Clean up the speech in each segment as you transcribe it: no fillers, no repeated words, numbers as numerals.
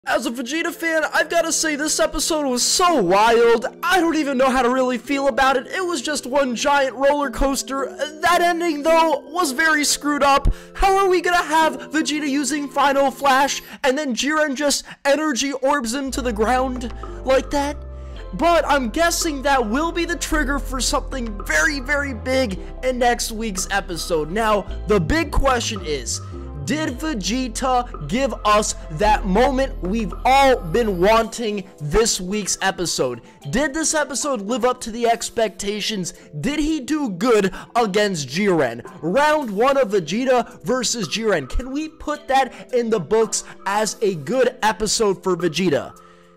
As a Vegeta fan, I've got to say this episode was so wild. I don't even know how to really feel about it. It was just one giant roller coaster. That ending, though, was very screwed up. How are we gonna have Vegeta using Final Flash and then Jiren just energy orbs him to the ground like that? But I'm guessing that will be the trigger for something very, very big in next week's episode. Now, the big question is, did Vegeta give us that moment we've all been wanting this week's episode? Did this episode live up to the expectations? Did he do good against Jiren? Round 1 of Vegeta versus Jiren. Can we put that in the books as a good episode for Vegeta?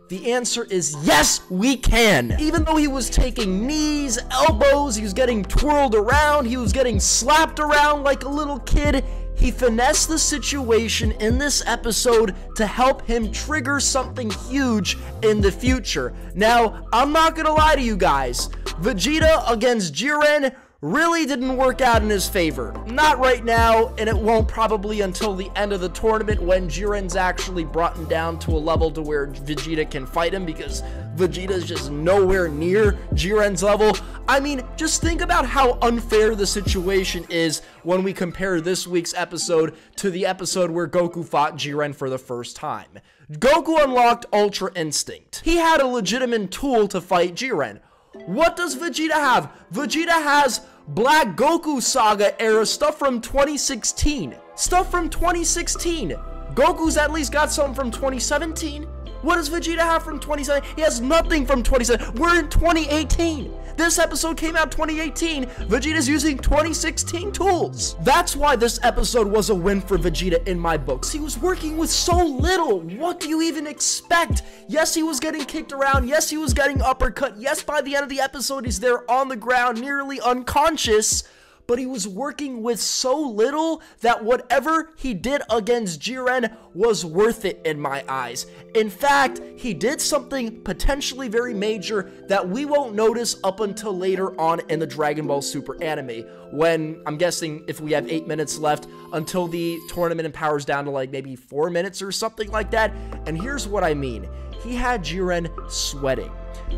The answer is yes, we can. Even though he was taking knees, elbows, he was getting twirled around, he was getting slapped around like a little kid, he finessed the situation in this episode to help him trigger something huge in the future. Now, I'm not gonna lie to you guys, Vegeta against Jiren really didn't work out in his favor. Not right now, and it won't probably until the end of the tournament when Jiren's actually brought him down to a level to where Vegeta can fight him, because Vegeta's just nowhere near Jiren's level. I mean, just think about how unfair the situation is when we compare this week's episode to the episode where Goku fought Jiren for the first time. Goku unlocked Ultra Instinct. He had a legitimate tool to fight Jiren. What does Vegeta have? Vegeta has Black Goku Saga era stuff from 2016. Stuff from 2016. Goku's at least got something from 2017. What does Vegeta have from 2017? He has nothing from 2017. We're in 2018. This episode came out 2018. Vegeta's using 2016 tools. That's why this episode was a win for Vegeta in my books. He was working with so little. What do you even expect? Yes, he was getting kicked around. Yes, he was getting uppercut. Yes, by the end of the episode, he's there on the ground, nearly unconscious. But he was working with so little that whatever he did against Jiren was worth it in my eyes. In fact, he did something potentially very major that we won't notice up until later on in the Dragon Ball Super anime, when, I'm guessing if we have 8 minutes left until the tournament powers down to like maybe 4 minutes or something like that. And here's what I mean. He had Jiren sweating.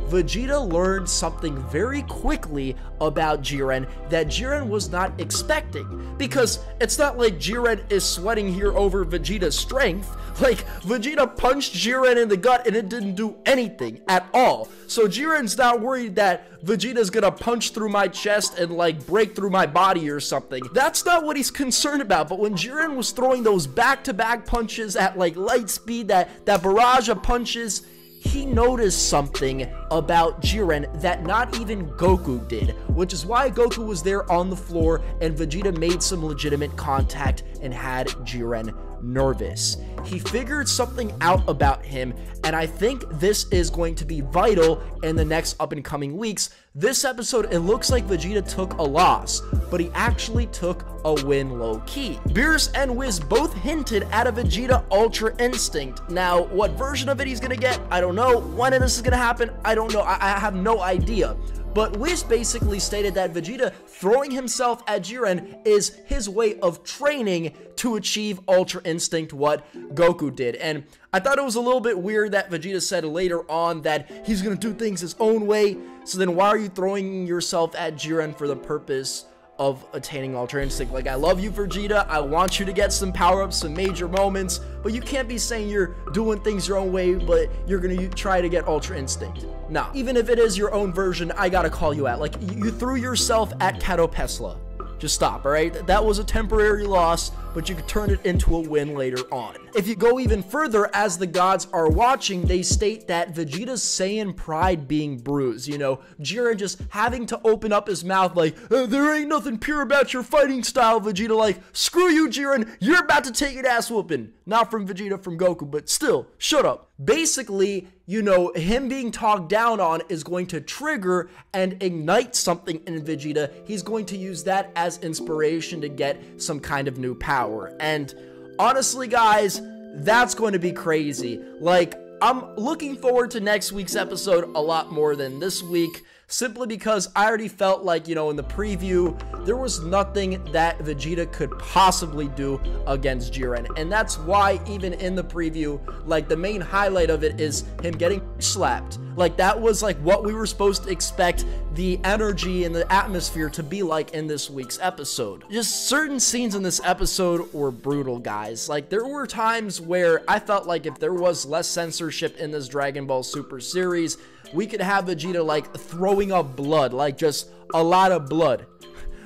Vegeta learned something very quickly about Jiren that Jiren was not expecting, because it's not like Jiren is sweating here over Vegeta's strength. Like, Vegeta punched Jiren in the gut and it didn't do anything at all. So Jiren's not worried that Vegeta's gonna punch through my chest and like break through my body or something. That's not what he's concerned about. But when Jiren was throwing those back-to-back punches at like light speed, that barrage of punches, he noticed something about Jiren that not even Goku did, which is why Goku was there on the floor and Vegeta made some legitimate contact and had Jiren nervous. He figured something out about him, and I think this is going to be vital in the next up and coming weeks. This episode, it looks like Vegeta took a loss, but he actually took a win low-key. Beerus and Wiz both hinted at a Vegeta Ultra Instinct. Now, what version of it he's gonna get, I don't know. When this is gonna happen, I don't know. I have no idea. But Wiz basically stated that Vegeta throwing himself at Jiren is his way of training to achieve Ultra Instinct, what Goku did. And I thought it was a little bit weird that Vegeta said later on that he's gonna do things his own way. So then why are you throwing yourself at Jiren for the purpose of attaining Ultra Instinct? Like, I love you, Vegeta, I want you to get some power-ups, some major moments, but you can't be saying you're doing things your own way, but you're gonna try to get Ultra Instinct. Nah, even if it is your own version, I gotta call you out. Like, you threw yourself at Katopesla. Just stop, alright? That was a temporary loss, but you could turn it into a win later on. If you go even further, as the gods are watching, they state that Vegeta's Saiyan pride being bruised. You know, Jiren just having to open up his mouth like, there ain't nothing pure about your fighting style, Vegeta. Like, screw you, Jiren, you're about to take an ass whooping. Not from Vegeta, from Goku, but still, shut up. Basically, you know, him being talked down on is going to trigger and ignite something in Vegeta. He's going to use that as inspiration to get some kind of new power. And honestly, guys, that's going to be crazy. Like, I'm looking forward to next week's episode a lot more than this week. simply because I already felt like, you know, in the preview, there was nothing that Vegeta could possibly do against Jiren. And that's why even in the preview, like the main highlight of it is him getting slapped. Like that was like what we were supposed to expect the energy and the atmosphere to be like in this week's episode. Just certain scenes in this episode were brutal, guys. Like there were times where I felt like if there was less censorship in this Dragon Ball Super series, we could have Vegeta like throwing up blood, like just a lot of blood.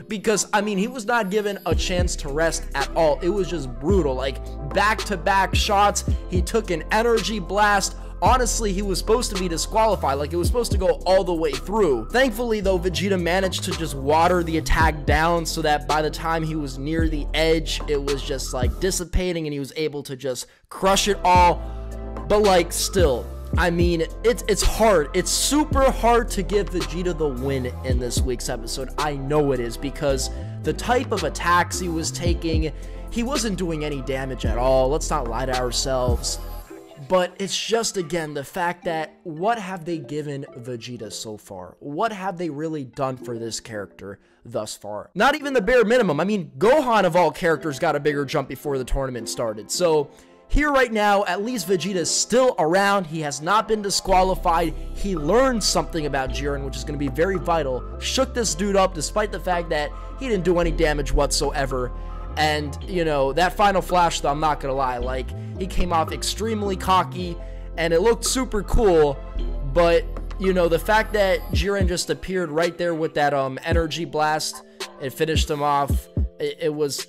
Because, I mean, he was not given a chance to rest at all. It was just brutal. Like, back-to-back shots. He took an energy blast. Honestly, he was supposed to be disqualified. Like, it was supposed to go all the way through. Thankfully, though, Vegeta managed to just water the attack down so that by the time he was near the edge, it was just, like, dissipating and he was able to just crush it all. But, like, still, I mean, it's hard. It's super hard to give Vegeta the win in this week's episode. I know it is, because the type of attacks he was taking, he wasn't doing any damage at all. Let's not lie to ourselves. But it's just, again, the fact that what have they given Vegeta so far? What have they really done for this character thus far? Not even the bare minimum. I mean, Gohan of all characters got a bigger jump before the tournament started. So here right now, at least Vegeta is still around. He has not been disqualified. He learned something about Jiren, which is going to be very vital. Shook this dude up despite the fact that he didn't do any damage whatsoever. And, you know, that final flash, though, I'm not going to lie, like, he came off extremely cocky, and it looked super cool, but, you know, the fact that Jiren just appeared right there with that energy blast and finished him off, it was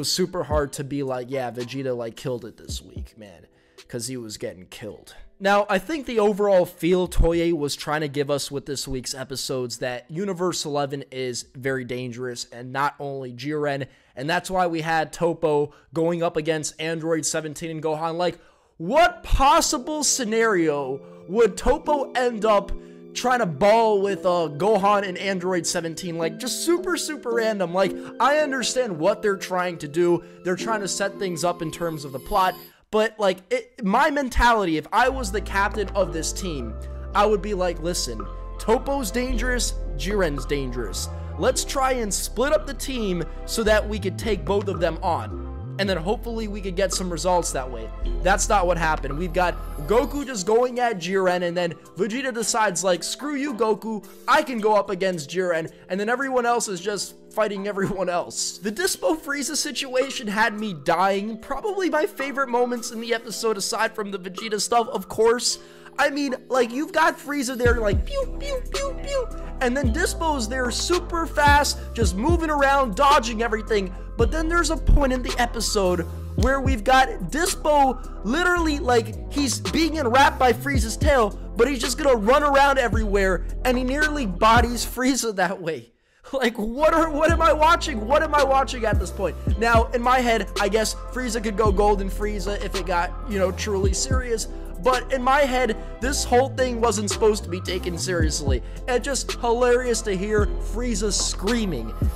super hard to be like, yeah, Vegeta like killed it this week, man, because he was getting killed. Now, I think the overall feel Toei was trying to give us with this week's episodes that Universe 11 is very dangerous, and not only Jiren, and that's why we had Toppo going up against Android 17 and Gohan. Like, what possible scenario would Toppo end up trying to ball with Gohan and Android 17? Like, just super random. Like, I understand what they're trying to do. They're trying to set things up in terms of the plot, but like, my mentality, if I was the captain of this team, I would be like, listen, Toppo's dangerous, Jiren's dangerous. Let's try and split up the team so that we could take both of them on, and then hopefully we could get some results that way. That's not what happened. We've got Goku just going at Jiren, and then Vegeta decides, like, screw you, Goku, I can go up against Jiren, and then everyone else is just fighting everyone else. The Dispo Frieza situation had me dying. Probably my favorite moments in the episode, aside from the Vegeta stuff, of course. I mean, like, you've got Frieza there, like, pew, pew, pew, pew, and then Dispo's there super fast, just moving around, dodging everything. But then there's a point in the episode where we've got Dispo literally, like, he's being enwrapped by Frieza's tail, but he's just gonna run around everywhere, and he nearly bodies Frieza that way. Like, what am I watching? What am I watching at this point? Now, in my head, I guess Frieza could go Golden Frieza if it got, you know, truly serious. But in my head, this whole thing wasn't supposed to be taken seriously. And just hilarious to hear Frieza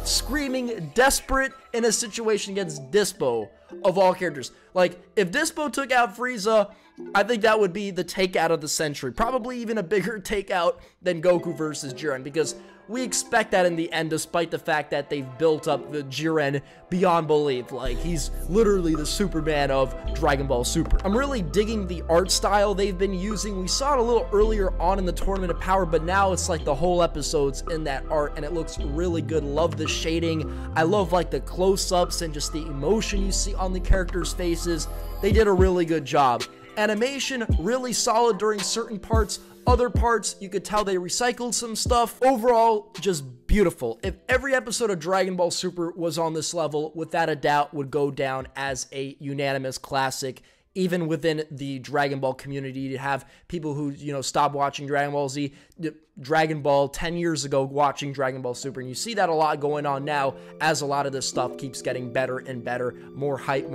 screaming desperate in a situation against Dispo of all characters. Like, if Dispo took out Frieza, I think that would be the takeout of the century. Probably even a bigger takeout than Goku versus Jiren, because we expect that in the end, despite the fact that they've built up the Jiren beyond belief. Like, he's literally the Superman of Dragon Ball Super. I'm really digging the art style they've been using. We saw it a little earlier on in the Tournament of Power, but now it's like the whole episode's in that art, and it looks really good. Love the shading. I love, like, the close-ups and just the emotion you see on the characters' faces. They did a really good job. Animation, really solid during certain parts. Other parts, you could tell they recycled some stuff. Overall, just beautiful. If every episode of Dragon Ball Super was on this level, without a doubt would go down as a unanimous classic. Even within the Dragon Ball community, you have people who, you know, stopped watching Dragon Ball Z, Dragon Ball 10 years ago watching Dragon Ball Super, and you see that a lot going on now as a lot of this stuff keeps getting better and better, more hype.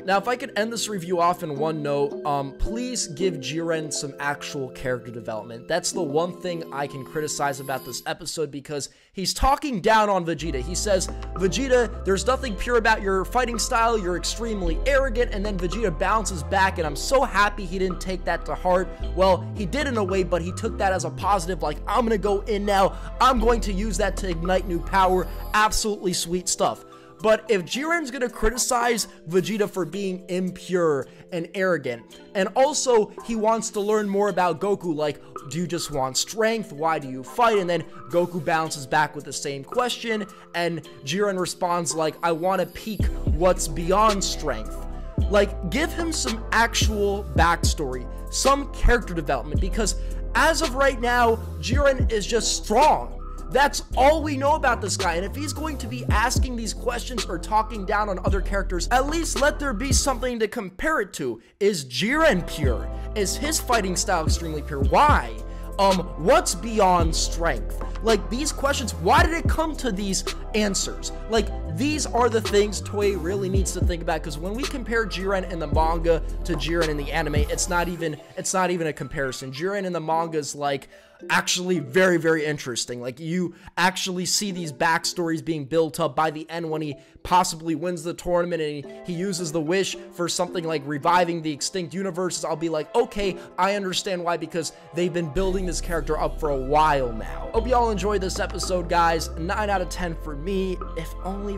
Now, if I could end this review off in one note, please give Jiren some actual character development. That's the one thing I can criticize about this episode, because he's talking down on Vegeta. He says, Vegeta, there's nothing pure about your fighting style, you're extremely arrogant, and then Vegeta bounces back, and I'm so happy he didn't take that to heart. Well, he did in a way, but he took that as a positive, like, I'm gonna go in now. I'm going to use that to ignite new power. Absolutely sweet stuff. But if Jiren's gonna criticize Vegeta for being impure and arrogant, and also he wants to learn more about Goku, like, do you just want strength? Why do you fight? And then Goku bounces back with the same question, and Jiren responds like, I want to peek what's beyond strength. Like, give him some actual backstory, some character development, because as of right now, Jiren is just strong. That's all we know about this guy, and if he's going to be asking these questions or talking down on other characters, at least let there be something to compare it to. Is Jiren pure? Is his fighting style extremely pure? Why? What's beyond strength? Like, these questions, why did it come to these answers? Like, these are the things Toei really needs to think about, because when we compare Jiren in the manga to Jiren in the anime, it's not even a comparison. Jiren in the manga is like actually very, very interesting. Like, you actually see these backstories being built up by the end when he possibly wins the tournament and he uses the wish for something like reviving the extinct universes. I'll be like, okay, I understand why, because they've been building this character up for a while now. Hope y'all enjoyed this episode, guys. 9 out of 10 for me. If only